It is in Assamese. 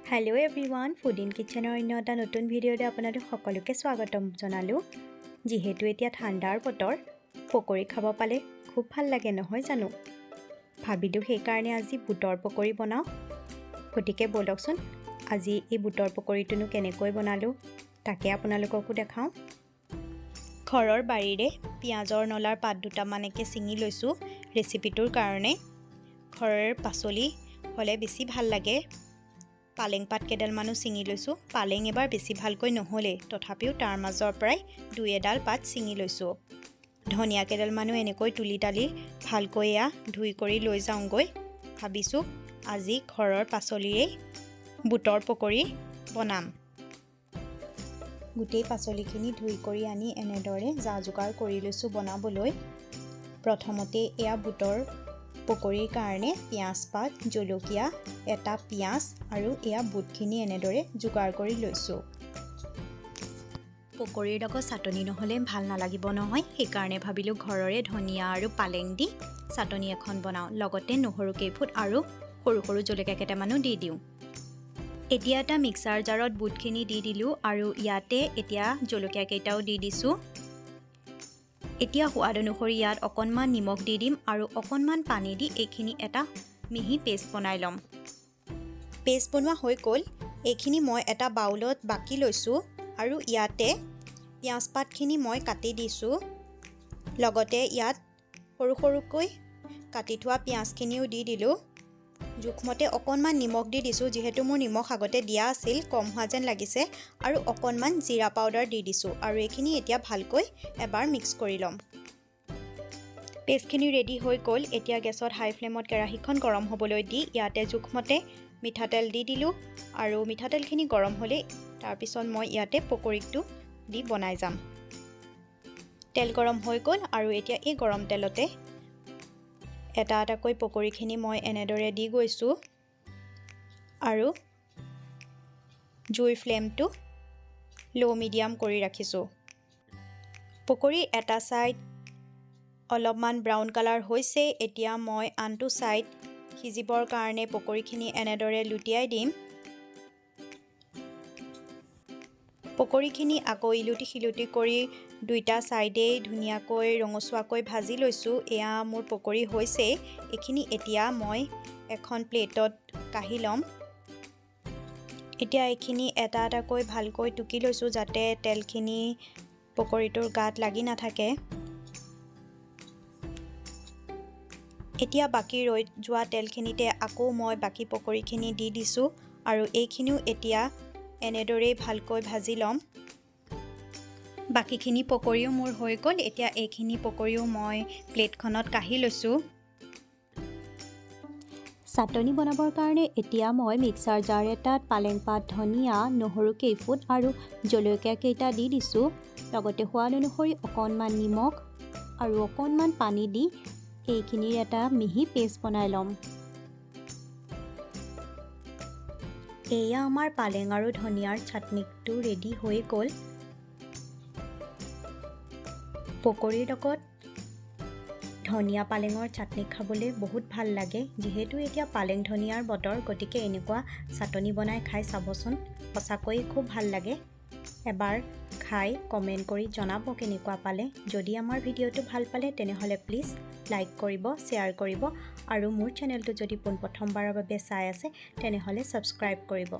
Hello everyone, Food in Kitchen or another notun video de apanadu সকলোকে স্বাগতম জনালো যেহেতু এতিয়া ঠাণ্ডাৰ বতৰ পকৰি খাব পালে খুব ভাল লাগে নহয় জানো ভাবিলো সেই কাৰণে আজি বুটৰ পকৰি বনাও গটিকে বলকচোন আজি এই বুটৰ পকৰিটোনো কেনেকৈ বনালো তাকে আপোনালোককো দেখাও ঘৰৰ বাৰীৰে পিয়াজৰ নলাৰ পাত দুটা মানেকে চিঙি লৈছো ৰেচিপিটোৰ কাৰণে ঘৰৰ পাচলি হলে বেছি ভাল লাগে পালেং পাত কেডাল মানো চিঙি লৈছো পালেং এবাৰ বেছি ভালকৈ নহলে তথাপিও তাৰ মাজৰ পৰাই দুই এডাল পাত চিঙি লৈছো ধনিয়া কেডাল মানো এনেকৈ তুলি তালি ভালকৈ ধুই কৰি লৈ যাওঁগৈ ভাবিছো আজি ঘৰৰ পাচলিৰে বুটৰ পকৰি বনাম গুটেই পাচলিখিনি ধুই কৰি আনি এনেদৰে জাজুকাৰ কৰি লৈছো বনাবলৈ প্ৰথমতে এয়া বুটৰ পকৰিৰ কাৰণে পিয়াজ পাত জলকীয়া এটা পিয়াজ আৰু এয়া বুটখিনি এনেদৰে জুগাৰ কৰি লৈছো পকৰিৰ লগত চাটনি নহলে ভাল নালাগিব নহয় সেই কাৰণে ভাবিলো ঘৰৰে ধনিয়া আৰু পালেং দি চাটনি এখন বনাও লগতে নহৰু কেইফুট আৰু সৰু সৰু জলকীয়া কেইটামানো দি দিও এতিয়া এটা মিক্সাৰ জাৰত বুটখিনি দি দিলো আৰু ইয়াতে এতিয়া জলকীয়া কেইটাও দি দিছো এতিয়া সোৱাদ অনুসৰি ইয়াত অকণমান নিমখ দি দিম আৰু অকণমান পানী দি এইখিনি এটা মিহি পেষ্ট বনাই লম পেষ্ট বনোৱা হৈ গ'ল এইখিনি মই এটা বাউলত বাকি লৈছো আৰু ইয়াতে পিয়াজ পাতখিনি মই কাটি দিছো লগতে ইয়াত সৰু সৰুকৈ কাটি থোৱা পিয়াজখিনিও দি দিলো জুখমতে অকণমান নিমখ দি দিছো যেহেতু মোৰ নিমখ আগতে দিয়া আছিল কম হোৱা যেন লাগিছে আৰু অকণমান জিৰা পাউডাৰ দি দিছো আৰু এইখিনি এতিয়া ভালকৈ এবাৰ মিক্স কৰি লম পেষ্টখিনি ৰেডি হৈ গ'ল এতিয়া গেছত হাই ফ্লেমত কেৰাহীখন গৰম হ'বলৈ দি ইয়াতে জুখমতে মিঠাতেল দি দিলো আৰু মিঠাতেলখিনি গৰম হ'লে তাৰ পিছত মই ইয়াতে পকৰিটো দি বনাই যাম তেল গৰম হৈ গ'ল আৰু এতিয়া এই গৰম তেলতে এটা এটাকৈ পকৰিখিনি মই এনেদৰে দি গৈছো আৰু জুইৰ ফ্লেমটো লো মিডিয়াম কৰি ৰাখিছো পকৰি এটা সাইড অলপমান ব্ৰাউন কালাৰ হৈছে এতিয়া মই আনটো সাইড সিজিবৰ কাৰণে পকৰিখিনি এনেদৰে লুটিয়াই দিম পকৰিখিনি আকৌ ইলুটি খিলুটি কৰি দুইটা সাইডে ধুনিয়াকৈ ৰঙচুৱাকৈ ভাজি লৈছো এয়া মোৰ পকৰি হৈছে এখিনি এতিয়া মই এখন প্লেটত কাঢ়ি লম এতিয়া এখিনি এটা এটাকৈ ভালকৈ টুকি লৈছো যাতে তেলখিনি পকৰিটোৰ গাত লাগি নাথাকে এতিয়া বাকি ৰৈ যোৱা তেলখিনিতে আকৌ মই বাকি পকৰিখিনি দি দিছো আৰু এইখিনিও এতিয়া এনেদৰে ভালকৈ ভাজি লম বাকিখিনি পকৰিও মোৰ হৈ গ'ল এতিয়া এইখিনি পকৰিও মই প্লেটখনত কাঢ়ি লৈছো চাটনি বনাবৰ কাৰণে এতিয়া মই মিক্সাৰ জাৰ এটাত পালেং পাত ধনিয়া নহৰু কেইফুট আৰু জলকীয়া কেইটা দি দিছো লগতে সোৱাদ অনুসৰি অকণমান নিমখ আৰু অকণমান পানী দি এইখিনিৰ এটা মিহি পেষ্ট বনাই লম এয়া আমাৰ পালেং আৰু ধনিয়াৰ চাটনিটো ৰেডি হৈ গ'ল পকৰিৰ লগত ধনিয়া পালেঙৰ চাটনি খাবলৈ বহুত ভাল লাগে যেহেতু এতিয়া পালেং ধনিয়াৰ বতৰ গতিকে এনেকুৱা চাটনি বনাই খাই চাবচোন সঁচাকৈ খুব ভাল লাগে এবাৰ খাই কমেন্ট কৰি জনাব কেনেকুৱা পালে যদি আমাৰ ভিডিঅটো ভাল পালে তেনেহলে প্লিজ লাইক কৰিব শেয়াৰ কৰিব আৰু মোৰ চেনেলটো যদি পোনপ্ৰথমবাৰৰ বাবে চাই আছে তেনেহলে সাবস্ক্ৰাইব কৰিব